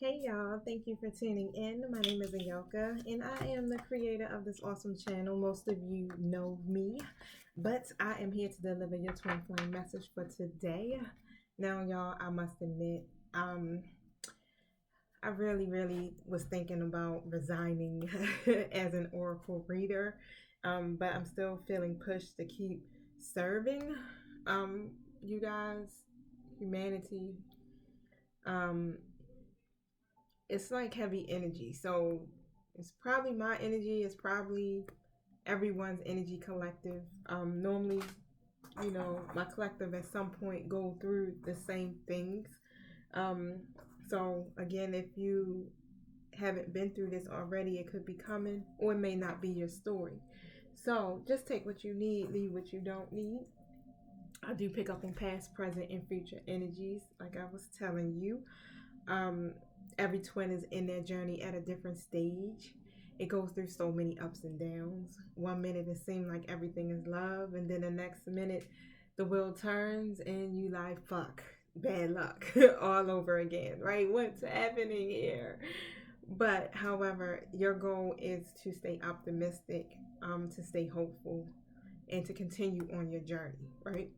Hey y'all, thank you for tuning in. My name is Ayoka and I am the creator of this awesome channel. Most of you know me, but I am here to deliver your twin flame message for today. Now, y'all, I must admit, um, I really was thinking about resigning as an oracle reader, but I'm still feeling pushed to keep serving you guys, humanity. Um, it's like heavy energy. So it's probably my energy, it's probably everyone's energy collective. Normally, my collective at some point go through the same things. Um, so again, if you haven't been through this already, it could be coming, or it may not be your story. So just take what you need, leave what you don't need. I do pick up on past, present, and future energies, like I was telling you. Um, every twin is in their journey at a different stage. It goes through so many ups and downs. One minute it seems like everything is love, and then the next minute the wheel turns and you like, fuck, bad luck all over again, right? What's happening here? But however, your goal is to stay optimistic, to stay hopeful, and to continue on your journey, right?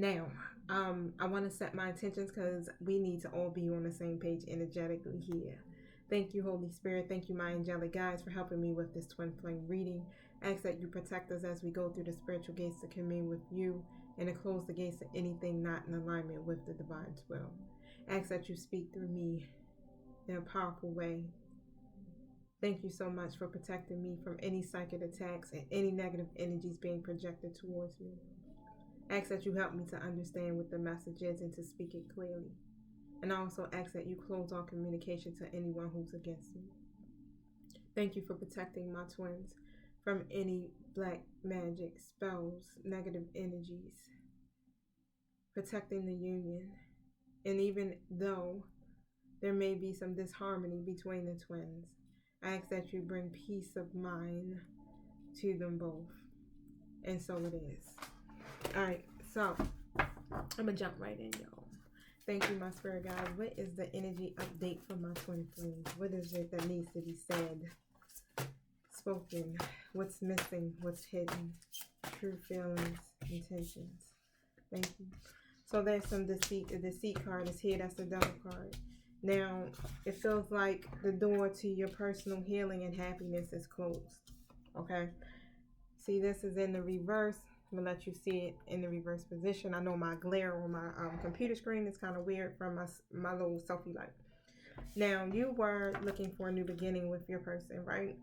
Now, I want to set my intentions because we need to all be on the same page energetically here. Thank you, Holy Spirit. Thank you, my angelic guides, for helping me with this twin flame reading. I ask that you protect us as we go through the spiritual gates to commune with you and to close the gates to anything not in alignment with the divine's will. I ask that you speak through me in a powerful way. Thank you so much for protecting me from any psychic attacks and any negative energies being projected towards me. Ask that you help me to understand what the message is and to speak it clearly. And I also ask that you close all communication to anyone who's against me. Thank you for protecting my twins from any black magic, spells, negative energies, protecting the union. And even though there may be some disharmony between the twins, I ask that you bring peace of mind to them both. And so it is. Alright, so I'm gonna jump right in, y'all. Thank you, my spirit guide. What is the energy update for my twin flames? What is it that needs to be said, spoken? What's missing? What's hidden? True feelings, intentions. Thank you. So there's some deceit. The deceit card is here. That's the devil card. Now, it feels like the door to your personal healing and happiness is closed. Okay? See, this is in the reverse. I'm gonna let you see it in the reverse position. I know my glare on my computer screen is kind of weird from my little selfie light. Now, you were looking for a new beginning with your person, right?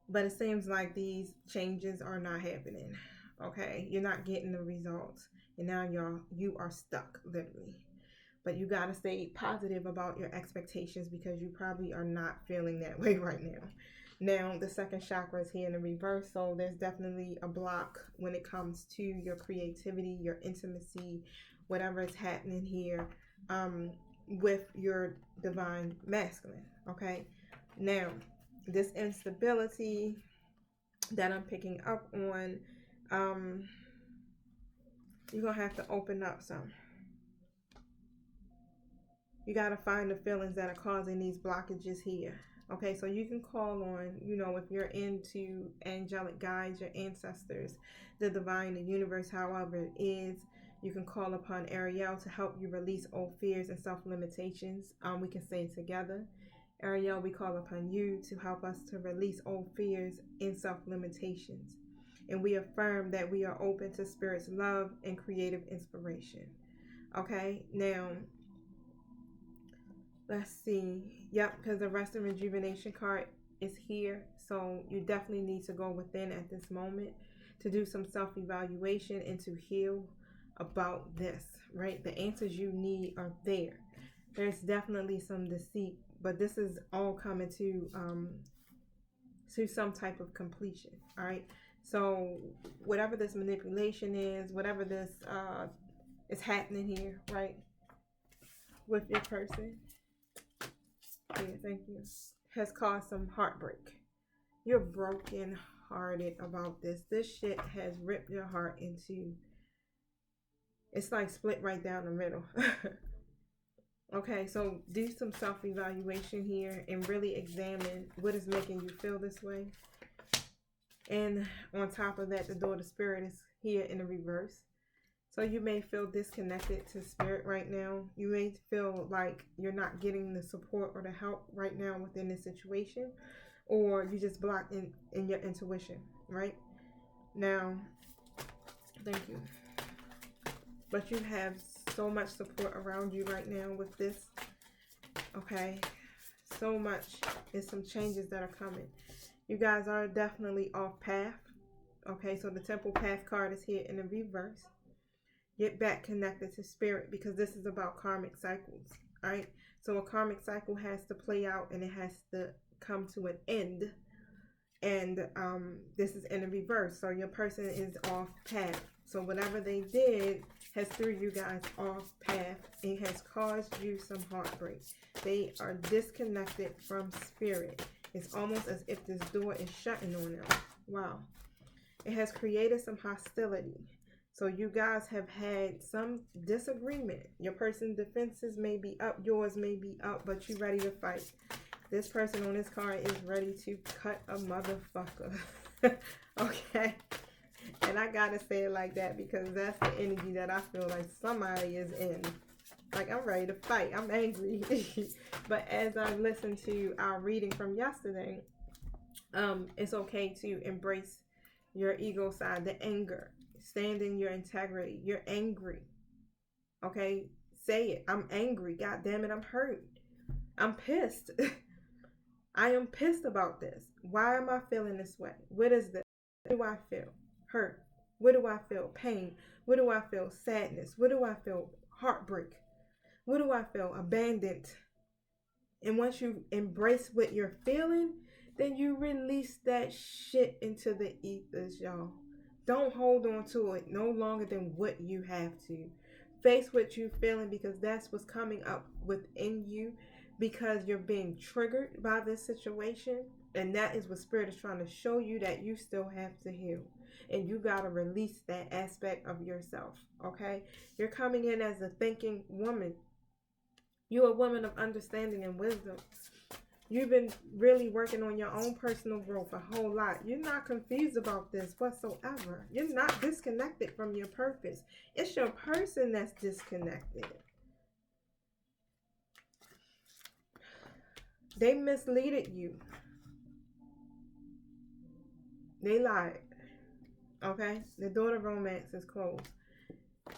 But it seems like these changes are not happening. Okay, you're not getting the results, and now you are stuck literally. But you gotta stay positive about your expectations because you probably are not feeling that way right now. Now, the second chakra is here in the reverse, so there's definitely a block when it comes to your creativity, your intimacy, whatever is happening here with your divine masculine, okay? Now, this instability that I'm picking up on, you're going to have to open up some. You got to find the feelings that are causing these blockages here. Okay, so you can call on, if you're into angelic guides, your ancestors, the divine, the universe, however it is, you can call upon Ariel to help you release old fears and self-limitations. We can say it together. Ariel, we call upon you to help us to release old fears and self-limitations. And we affirm that we are open to Spirit's love and creative inspiration. Okay, now let's see. Yep, because the rest and rejuvenation card is here. So you definitely need to go within at this moment to do some self-evaluation and to heal about this, right? The answers you need are there. There's definitely some deceit, but this is all coming to some type of completion, all right? So whatever this manipulation is, whatever this is happening here, right, with your person, yeah, thank you, has caused some heartbreak. You're broken hearted about this. This shit has ripped your heart into, it's like split right down the middle. Okay, so do some self-evaluation here and really examine what is making you feel this way. And on top of that, the door of the spirit is here in the reverse. So you may feel disconnected to spirit right now. You may feel like you're not getting the support or the help right now within this situation, or you just blocked in your intuition, right? Now, thank you. But you have so much support around you right now with this, okay? So much. There's some changes that are coming. You guys are definitely off path, okay? So the Temple Path card is here in the reverse. Get back connected to spirit, because this is about karmic cycles, right? So a karmic cycle has to play out and it has to come to an end. And this is in the reverse. So your person is off path. So whatever they did has threw you guys off path. It has caused you some heartbreak. They are disconnected from spirit. It's almost as if this door is shutting on them. Wow. It has created some hostility. So you guys have had some disagreement. Your person's defenses may be up, yours may be up, but you're ready to fight. This person on this card is ready to cut a motherfucker. Okay? And I gotta say it like that because that's the energy that I feel like somebody is in. Like, I'm ready to fight. I'm angry. But as I listened to our reading from yesterday, it's okay to embrace your ego side, the anger. Stand in your integrity. You're angry. Okay? Say it. I'm angry. God damn it, I'm hurt. I'm pissed. I am pissed about this. Why am I feeling this way? What is this? What do I feel? Hurt. What do I feel? Pain. What do I feel? Sadness. What do I feel? Heartbreak. What do I feel? Abandoned. And once you embrace what you're feeling, then you release that shit into the ethers, y'all. Don't hold on to it no longer than what you have to. Face what you're feeling, because that's what's coming up within you, because you're being triggered by this situation. And that is what spirit is trying to show you, that you still have to heal. And you got to release that aspect of yourself, okay? You're coming in as a thinking woman. You're a woman of understanding and wisdom. You've been really working on your own personal growth a whole lot. You're not confused about this whatsoever. You're not disconnected from your purpose. It's your person that's disconnected. They misleaded you. They lied. Okay? The door to romance is closed.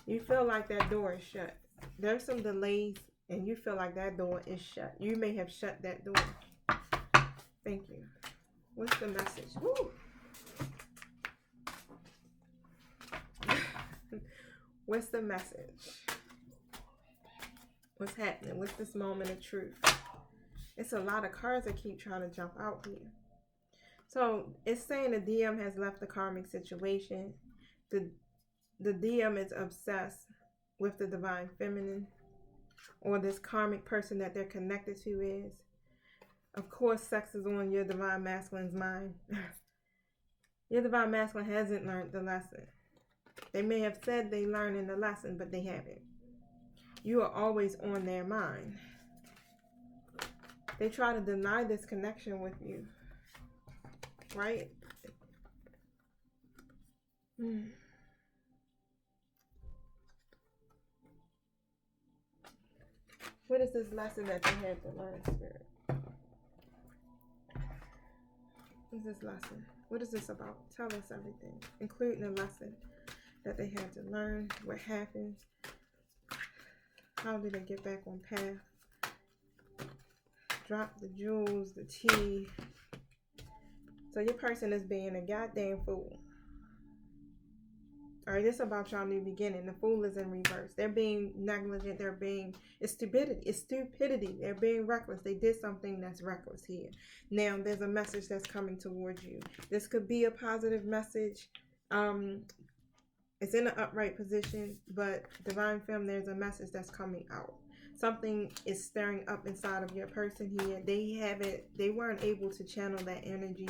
You feel like that door is shut. There's some delays and you feel like that door is shut. You may have shut that door. Thank you. What's the message? Woo! What's the message? What's happening? What's this moment of truth? It's a lot of cards that keep trying to jump out here. So it's saying the DM has left the karmic situation. The DM is obsessed with the divine feminine, or this karmic person that they're connected to is. Of course, sex is on your divine masculine's mind. Your divine masculine hasn't learned the lesson. They may have said they learned in the lesson, but they haven't. You are always on their mind. They try to deny this connection with you. Right? What is this lesson that they had to learn, Spirit? What is this lesson? What is this about? Tell us everything, including the lesson that they had to learn. What happened? How did they get back on path? Drop the jewels, the tea. So your person is being a goddamn fool. Alright, this is about y'all new beginning. The fool is in reverse. They're being negligent. It's stupidity. It's stupidity. They're being reckless. They did something that's reckless here. Now, there's a message that's coming towards you. This could be a positive message. It's in an upright position, but divine femme, there's a message that's coming out. Something is stirring up inside of your person here. They weren't able to channel that energy.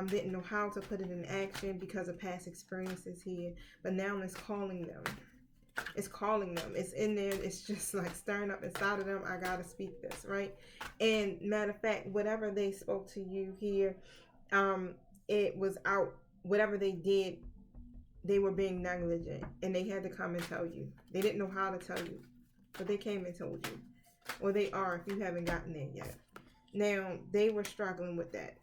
Didn't know how to put it in action because of past experiences here, but now it's calling them. It's calling them. It's in there. It's just like stirring up inside of them. I gotta speak this, right? And matter of fact, whatever they spoke to you here, it was out. Whatever they did, they were being negligent, and they had to come and tell you. They didn't know how to tell you, but they came and told you, or they are if you haven't gotten there yet. Now they were struggling with that.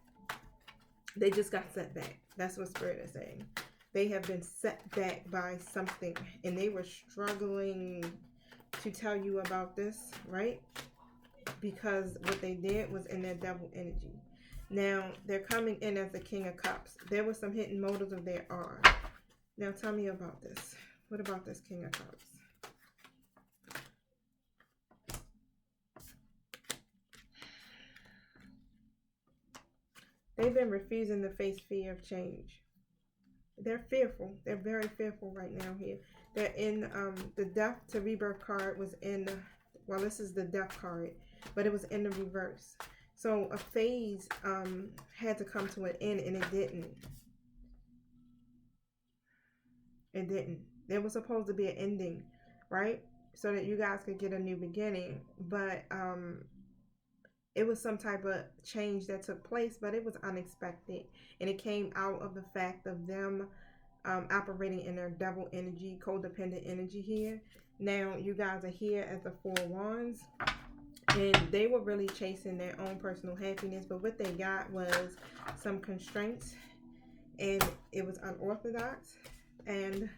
They just got set back. That's what Spirit is saying. They have been set back by something, and they were struggling to tell you about this, right? Because what they did was in their devil energy. Now, they're coming in as the King of Cups. There were some hidden motives of their are. Now, tell me about this. What about this King of Cups? They've been refusing to face fear of change. They're fearful. They're very fearful right now here. They're in the death to rebirth card was in, well, this is the death card, but it was in the reverse. So a phase had to come to an end, and it didn't. It didn't. There was supposed to be an ending, right? So that you guys could get a new beginning. But it was some type of change that took place, but it was unexpected. And it came out of the fact of them operating in their devil energy, codependent energy here. Now, you guys are here as the Four of Wands. And they were really chasing their own personal happiness. But what they got was some constraints. And it was unorthodox. And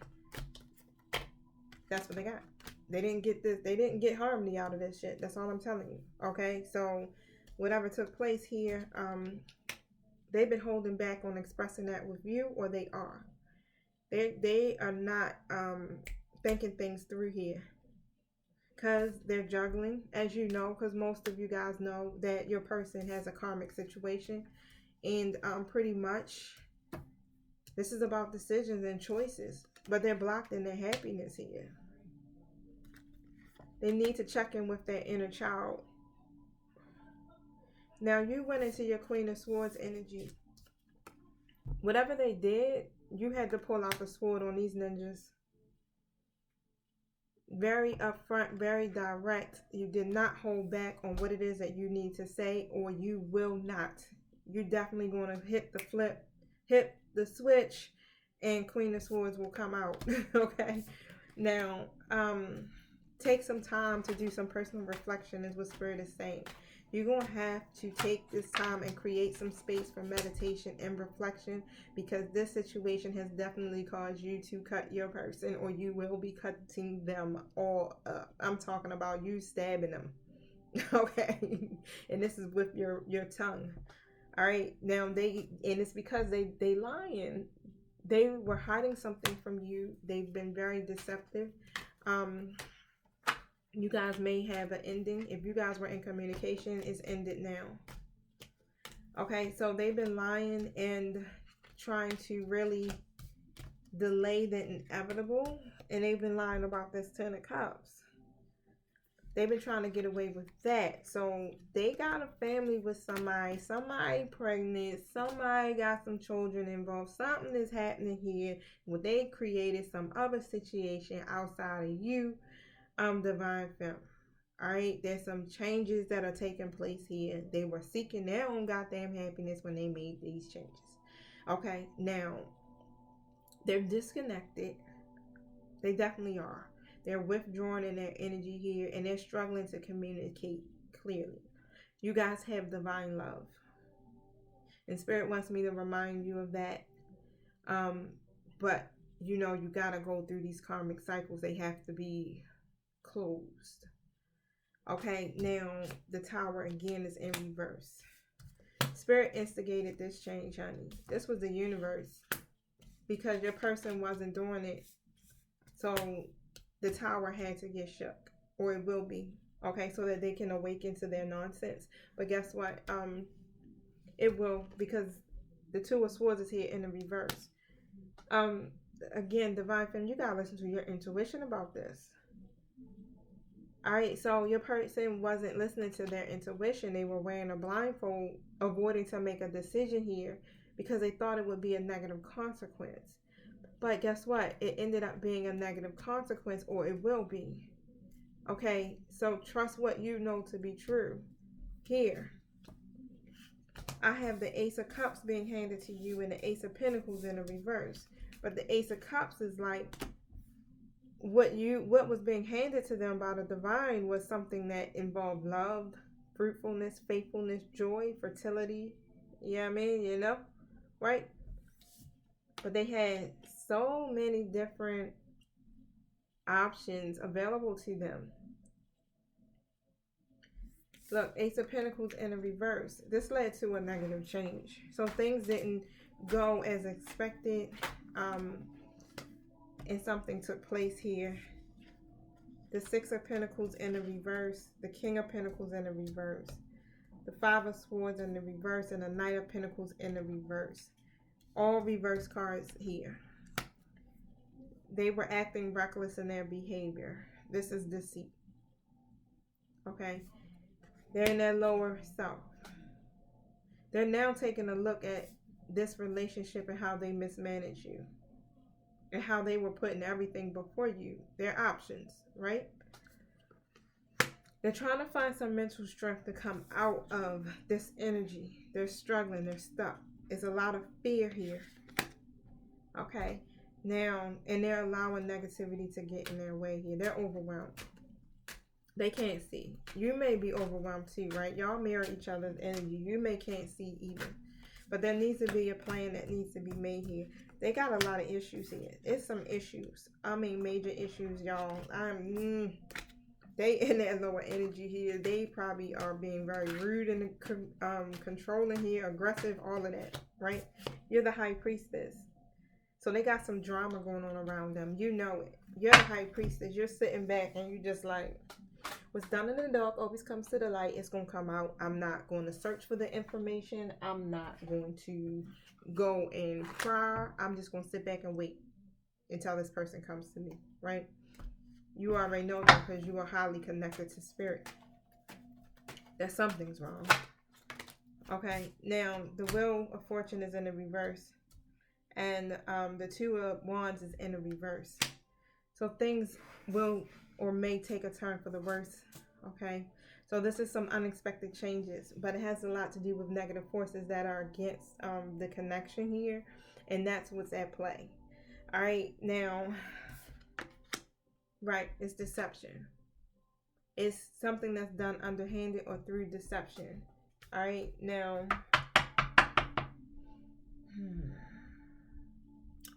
that's what they got. They didn't get this. They didn't get harmony out of this shit. That's all I'm telling you. Okay? So, whatever took place here, they've been holding back on expressing that with you, or they are. They are not thinking things through here. Because they're juggling, as you know, because most of you guys know that your person has a karmic situation. And pretty much, this is about decisions and choices. But they're blocked in their happiness here. They need to check in with their inner child. Now, you went into your Queen of Swords energy. Whatever they did, you had to pull out the sword on these ninjas. Very upfront, very direct. You did not hold back on what it is that you need to say, or you will not. You're definitely going to hit the flip, hit the switch, and Queen of Swords will come out. Okay? Now, take some time to do some personal reflection is what Spirit is saying. You're going to have to take this time and create some space for meditation and reflection, because this situation has definitely caused you to cut your person, or you will be cutting them all up. I'm talking about you stabbing them. Okay? And this is with your tongue. All right? Now, and it's because they lying. They were hiding something from you. They've been very deceptive. You guys may have an ending. If you guys were in communication, it's ended now. Okay, so they've been lying and trying to really delay the inevitable. And they've been lying about this 10 of Cups. They've been trying to get away with that. So they got a family with somebody pregnant, somebody got some children involved. Something is happening here. Well, they created some other situation outside of you. Divine Femme. Alright, there's some changes that are taking place here. They were seeking their own goddamn happiness when they made these changes. Okay, now they're disconnected. They definitely are. They're withdrawn in their energy here, and they're struggling to communicate clearly. You guys have divine love, and Spirit wants me to remind you of that. But you know, you gotta go through these karmic cycles. They have to be closed. Okay, now the Tower again is in reverse. Spirit instigated this change, honey. This was the universe, because your person wasn't doing it. So the Tower had to get shook, or it will be. Okay, so that they can awaken to their nonsense. But guess what? It will, because the Two of Swords is here in the reverse. Again, Divine Femme, you gotta listen to your intuition about this. Alright, so your person wasn't listening to their intuition. They were wearing a blindfold, avoiding to make a decision here, because they thought it would be a negative consequence. But guess what? It ended up being a negative consequence, or it will be. Okay, so trust what you know to be true. Here, I have the Ace of Cups being handed to you and the Ace of Pentacles in the reverse. But the Ace of Cups is like what was being handed to them by the divine was something that involved love, fruitfulness, faithfulness, joy, fertility. Yeah, I mean, right? But they had so many different options available to them. Look, Ace of Pentacles in the reverse. This led to a negative change. So things didn't go as expected. And something took place here. The Six of Pentacles in the reverse. The King of Pentacles in the reverse. The Five of Swords in the reverse. And the Knight of Pentacles in the reverse. All reverse cards here. They were acting reckless in their behavior. This is deceit. Okay. They're in their lower self. They're now taking a look at this relationship and how they mismanaged you. And how they were putting everything before you. Their options, right? They're trying to find some mental strength to come out of this energy. They're struggling. They're stuck. It's a lot of fear here. Okay. Now, and they're allowing negativity to get in their way here. They're overwhelmed. They can't see. You may be overwhelmed too, right? Y'all mirror each other's energy. You can't see either. But there needs to be a plan that needs to be made here. They got a lot of issues here. It's some issues. I mean, major issues, y'all. They in their lower energy here. They probably are being very rude and controlling here, aggressive, all of that, right? You're the high priestess. So they got some drama going on around them. You know it. You're the high priestess. You're sitting back and you just like, what's done in the dark always comes to the light. It's going to come out. I'm not going to search for the information. I'm not going to go and cry. I'm just going to sit back and wait until this person comes to me, right? You already know that because you are highly connected to spirit. That something's wrong. Okay, now the Wheel of Fortune is in the reverse. And the Two of Wands is in the reverse. So things will or may take a turn for the worse. Okay. So this is some unexpected changes. But it has a lot to do with negative forces that are against the connection here. And that's what's at play. Alright. Now. Right. It's deception. It's something that's done underhanded or through deception. Alright. Now.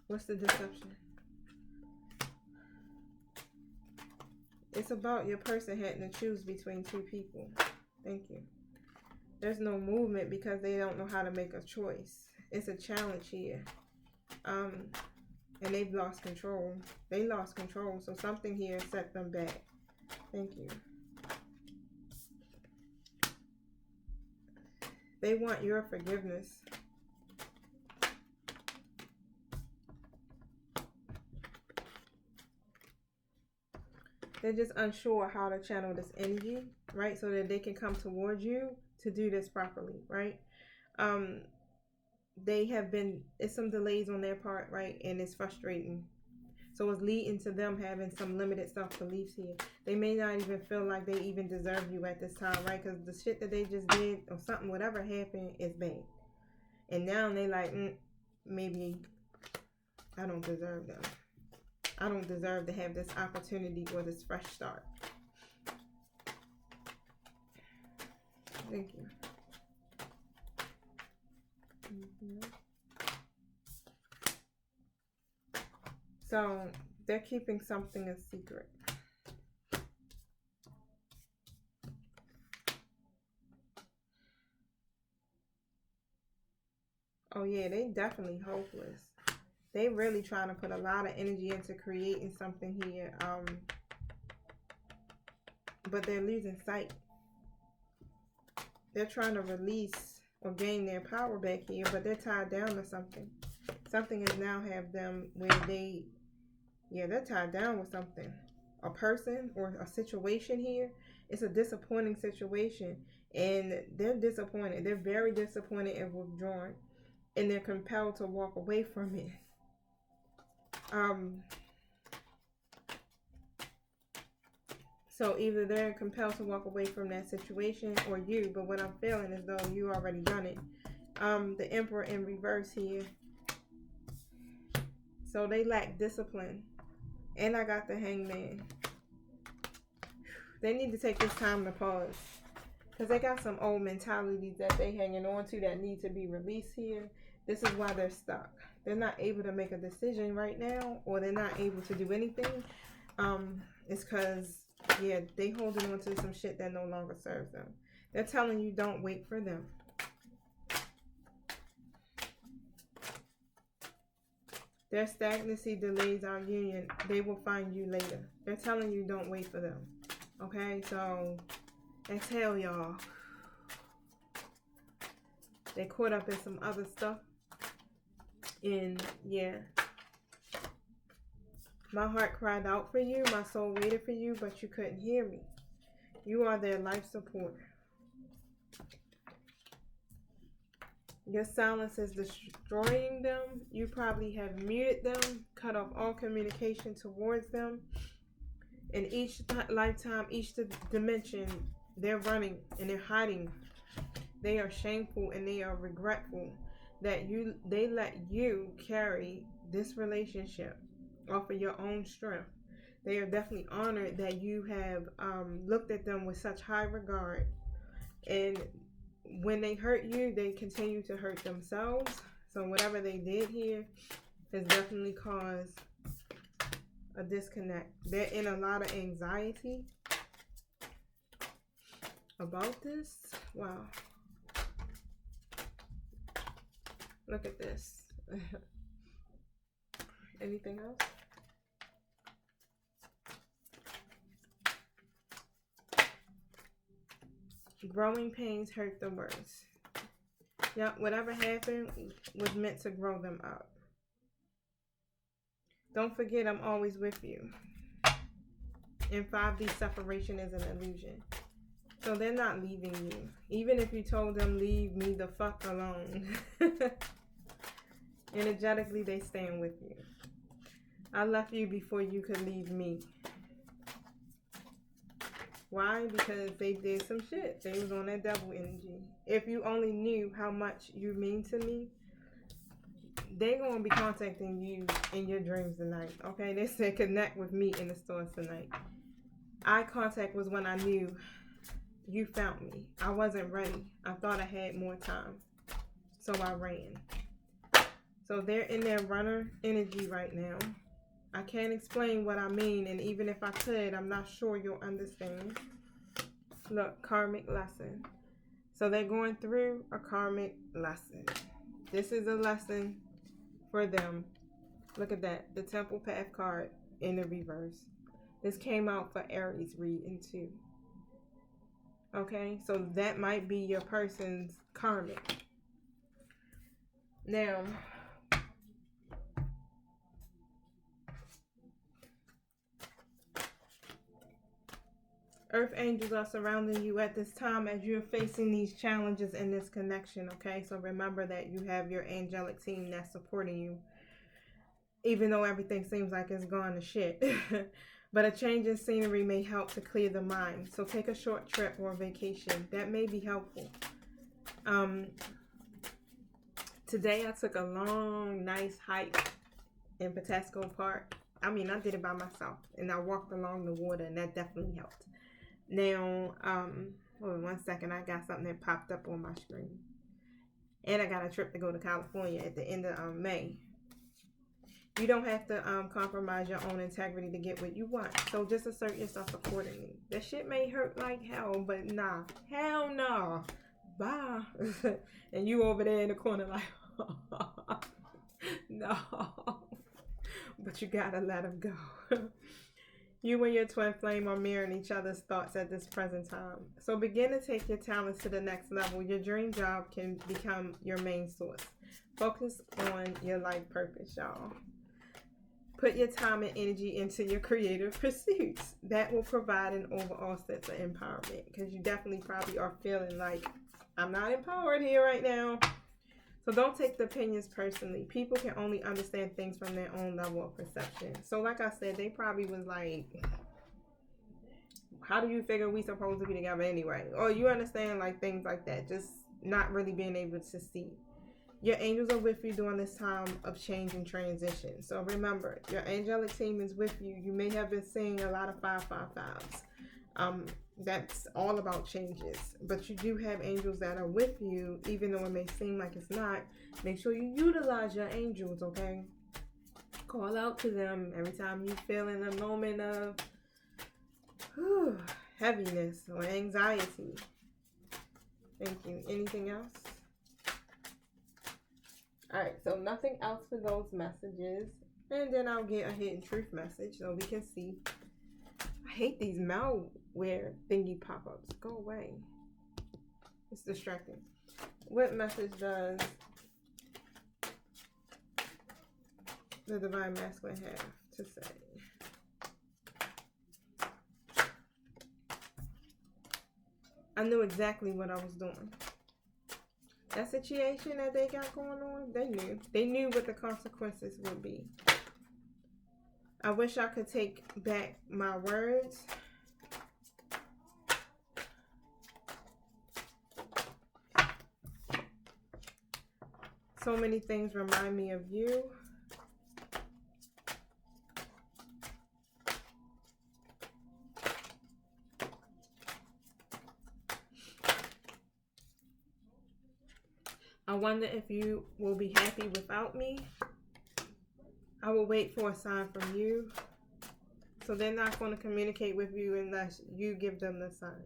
What's the deception? It's about your person having to choose between two people. Thank you. There's no movement because they don't know how to make a choice. It's a challenge here. And they've lost control. They lost control. So something here set them back. Thank you. They want your forgiveness. They're just unsure how to channel this energy, right? So that they can come towards you to do this properly, right? It's some delays on their part, right? And it's frustrating. So it's leading to them having some limited self-beliefs here. They may not even feel like they even deserve you at this time, right? Because the shit that they just did or something, whatever happened, is bad. And now they like, maybe I don't deserve them. I don't deserve to have this opportunity or this fresh start. Thank you. So they're keeping something a secret. Oh yeah, they definitely hopeless. They really trying to put a lot of energy into creating something here. But they're losing sight. They're trying to release or gain their power back here, but they're tied down to something. Something has now have them where they're tied down with something. A person or a situation here. It's a disappointing situation. And they're disappointed. They're very disappointed and withdrawn. And they're compelled to walk away from it. So either they're compelled to walk away from that situation or you, but what I'm feeling is though you already done it. The Emperor in reverse here. So they lack discipline. And I got the Hangman. They need to take this time to pause. Because they got some old mentalities that they hanging on to that need to be released here. This is why they're stuck. They're not able to make a decision right now, or they're not able to do anything. It's because, yeah, they holding on to some shit that no longer serves them. They're telling you don't wait for them. Their stagnancy delays our union. They will find you later. They're telling you don't wait for them. Okay, so exhale, y'all. They caught up in some other stuff. And yeah. My heart cried out for you. My soul waited for you, but you couldn't hear me. You are their life support. Your silence is destroying them. You probably have muted them, cut off all communication towards them. In each lifetime, each dimension, they're running and they're hiding. They are shameful and they are regretful that they let you carry this relationship off of your own strength. They are definitely honored that you have looked at them with such high regard. And when they hurt you, they continue to hurt themselves. So whatever they did here has definitely caused a disconnect. They're in a lot of anxiety about this. Wow. Look at this. Anything else? Growing pains hurt the worst. Yep, whatever happened was meant to grow them up. Don't forget, I'm always with you. In 5D, separation is an illusion. So they're not leaving you. Even if you told them, leave me the fuck alone. Energetically, they stand with you. I left you before you could leave me. Why? Because they did some shit. They was on that devil energy. If you only knew how much you mean to me, they gonna be contacting you in your dreams tonight. Okay? They said connect with me in the stores tonight. Eye contact was when I knew you found me. I wasn't ready. I thought I had more time. So I ran. So they're in their runner energy right now. I can't explain what I mean, and even if I could, I'm not sure you'll understand. Look, karmic lesson. So they're going through a karmic lesson. This is a lesson for them. Look at that. The Temple Path card in the reverse. This came out for Aries reading too. Okay, so that might be your person's karmic. Now, Earth angels are surrounding you at this time as you're facing these challenges in this connection, okay? So remember that you have your angelic team that's supporting you, even though everything seems like it's gone to shit. But a change in scenery may help to clear the mind. So take a short trip or vacation. That may be helpful. Today I took a long, nice hike in Patasco Park. I mean, I did it by myself. And I walked along the water, and that definitely helped. Now, hold on 1 second. I got something that popped up on my screen. And I got a trip to go to California at the end of May. You don't have to compromise your own integrity to get what you want. So just assert yourself accordingly. That shit may hurt like hell, but nah. Hell no. Bye. And you over there in the corner like, no. But you gotta let them go. You and your twin flame are mirroring each other's thoughts at this present time. So begin to take your talents to the next level. Your dream job can become your main source. Focus on your life purpose, y'all. Put your time and energy into your creative pursuits. That will provide an overall sense of empowerment. Because you definitely probably are feeling like, I'm not empowered here right now. So don't take the opinions personally. People can only understand things from their own level of perception. So like I said, they probably was like, how do you figure we supposed to be together anyway? Or you understand, like, things like that. Just not really being able to see. Your angels are with you during this time of change and transition. So remember, your angelic team is with you. You may have been seeing a lot of 555s. That's all about changes. But you do have angels that are with you, even though it may seem like it's not. Make sure you utilize your angels, okay? Call out to them every time you feel in a moment of heaviness or anxiety. Thank you. Anything else? Alright, so nothing else for those messages. And then I'll get a hidden truth message so we can see. I hate these malware thingy pop-ups. Go away. It's distracting. What message does the Divine Masculine have to say? I knew exactly what I was doing. That situation that they got going on, they knew. They knew what the consequences would be. I wish I could take back my words. So many things remind me of you. I wonder if you will be happy without me. I will wait for a sign from you. So they're not going to communicate with you unless you give them the sign.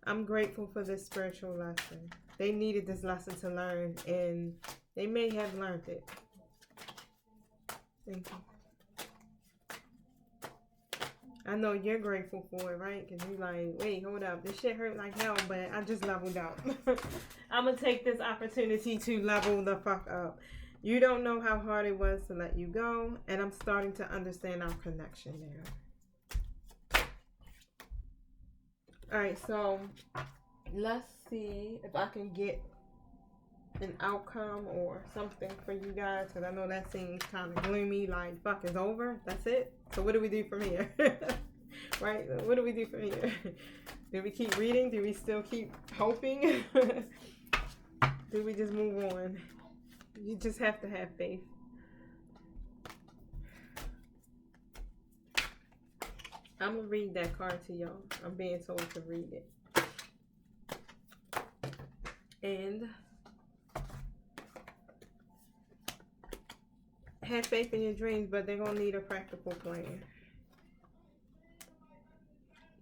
I'm grateful for this spiritual lesson. They needed this lesson to learn, and they may have learned it. Thank you. I know you're grateful for it, right? Because you're like, wait, hold up. This shit hurt like hell, but I just leveled out. I'm going to take this opportunity to level the fuck up. You don't know how hard it was to let you go, and I'm starting to understand our connection there. Alright, so let's see if I can get an outcome or something for you guys, because I know that seems kind of gloomy, like, fuck, it's over, that's it. So what do we do from here? Right? What do we do from here? Do we keep reading? Do we still keep hoping? Do we just move on? You just have to have faith. I'm going to read that card to y'all. I'm being told to read it. And have faith in your dreams, but they're going to need a practical plan.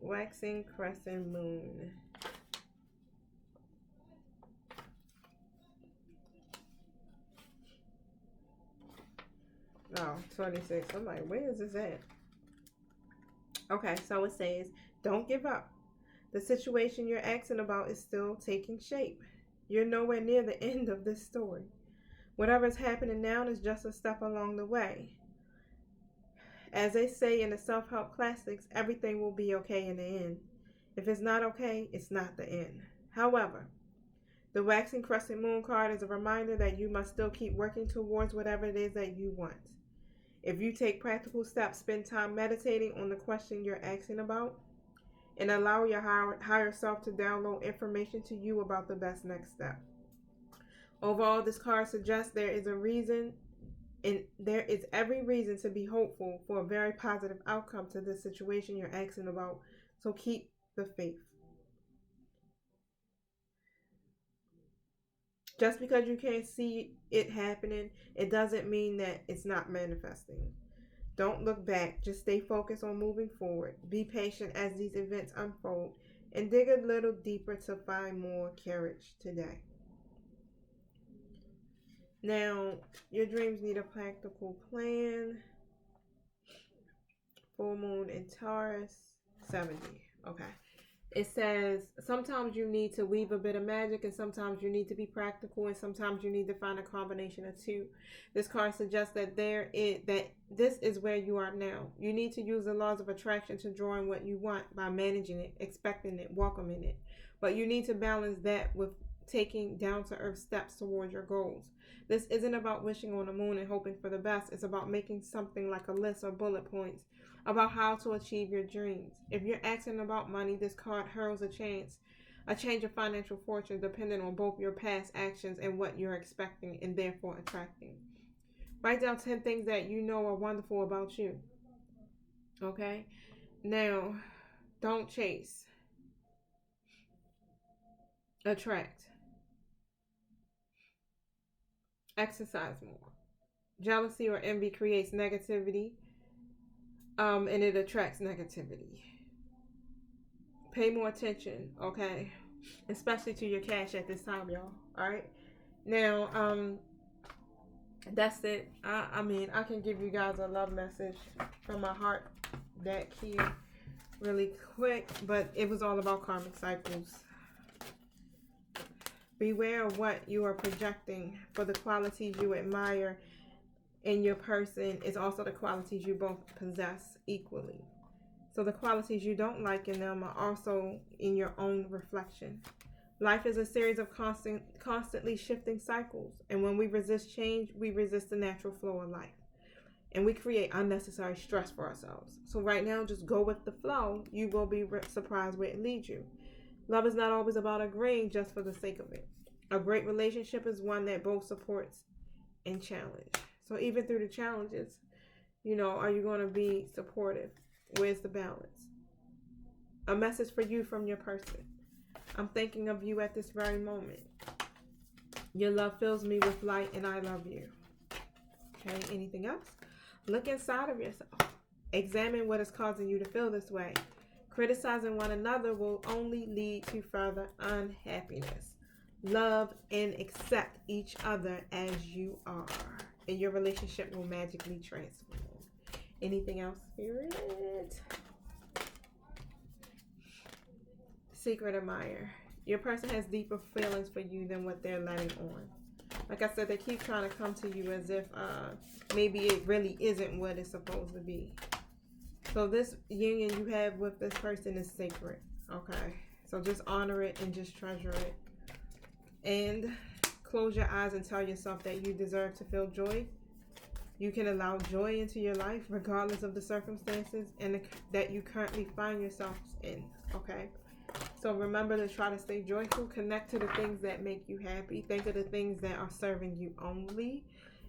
Waxing crescent moon. Oh, 26. I'm like, where is this at? Okay, so it says, don't give up. The situation you're asking about is still taking shape. You're nowhere near the end of this story. Whatever's happening now is just a step along the way. As they say in the self-help classics, everything will be okay in the end. If it's not okay, it's not the end. However, the waxing crescent moon card is a reminder that you must still keep working towards whatever it is that you want. If you take practical steps, spend time meditating on the question you're asking about, and allow your higher self to download information to you about the best next step. Overall, this card suggests there is every reason to be hopeful for a very positive outcome to this situation you're asking about. So keep the faith. Just because you can't see it happening, it doesn't mean that it's not manifesting. Don't look back. Just stay focused on moving forward. Be patient as these events unfold, and dig a little deeper to find more courage today. Now, your dreams need a practical plan. Full moon in Taurus, 70. Okay. It says sometimes you need to weave a bit of magic, and sometimes you need to be practical, and sometimes you need to find a combination of two. This card suggests that this is where you are now. You need to use the laws of attraction to draw in what you want by managing it, expecting it, welcoming it. But you need to balance that with taking down-to-earth steps towards your goals. This isn't about wishing on the moon and hoping for the best. It's about making something like a list or bullet points about how to achieve your dreams. If you're asking about money, this card heralds a change of financial fortune depending on both your past actions and what you're expecting and therefore attracting. Write down 10 things that you know are wonderful about you. Okay? Now, don't chase. Attract. Exercise more. Jealousy or envy creates negativity, and it attracts negativity. Pay more attention, okay? Especially to your cash at this time, y'all. Alright? Now, that's it. I mean, I can give you guys a love message from my heart deck here really quick, but it was all about karmic cycles. Beware of what you are projecting, for the qualities you admire in your person is also the qualities you both possess equally. So the qualities you don't like in them are also in your own reflection. Life is a series of constantly shifting cycles. And when we resist change, we resist the natural flow of life. And we create unnecessary stress for ourselves. So right now, just go with the flow. You will be surprised where it leads you. Love is not always about agreeing just for the sake of it. A great relationship is one that both supports and challenge. So even through the challenges, are you going to be supportive? Where's the balance? A message for you from your person. I'm thinking of you at this very moment. Your love fills me with light and I love you. Okay, anything else? Look inside of yourself. Examine what is causing you to feel this way. Criticizing one another will only lead to further unhappiness. Love and accept each other as you are, and your relationship will magically transform. Anything else, Spirit? Secret admirer. Your person has deeper feelings for you than what they're letting on. Like I said, they keep trying to come to you as if maybe it really isn't what it's supposed to be. So this union you have with this person is sacred, okay? So just honor it and just treasure it. And close your eyes and tell yourself that you deserve to feel joy. You can allow joy into your life regardless of the circumstances and that you currently find yourself in, okay? So remember to try to stay joyful. Connect to the things that make you happy. Think of the things that are serving you only.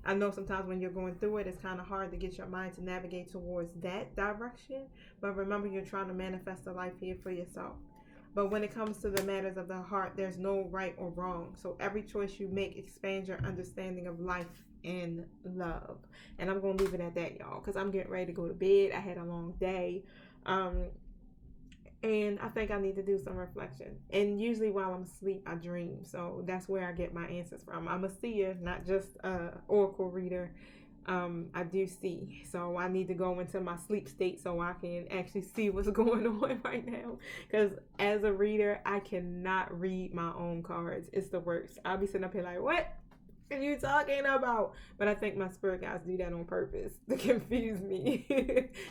I know sometimes when you're going through it, it's kind of hard to get your mind to navigate towards that direction. But remember, you're trying to manifest a life here for yourself. But when it comes to the matters of the heart, there's no right or wrong. So every choice you make expands your understanding of life and love. And I'm going to leave it at that, y'all, because I'm getting ready to go to bed. I had a long day. And I think I need to do some reflection. And usually while I'm asleep, I dream. So that's where I get my answers from. I'm a seer, not just an oracle reader. I do see. So I need to go into my sleep state so I can actually see what's going on right now. Because as a reader, I cannot read my own cards. It's the worst. I'll be sitting up here like, what are you talking about? But I think my spirit guys do that on purpose to confuse me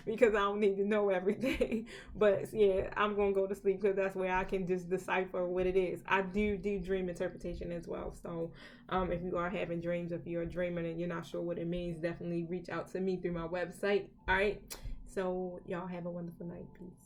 because I don't need to know everything. But yeah, I'm going to go to sleep because that's where I can just decipher what it is. I do dream interpretation as well. So if you are having dreams, if you're a dreamer and you're not sure what it means, definitely reach out to me through my website. All right. So y'all have a wonderful night. Peace.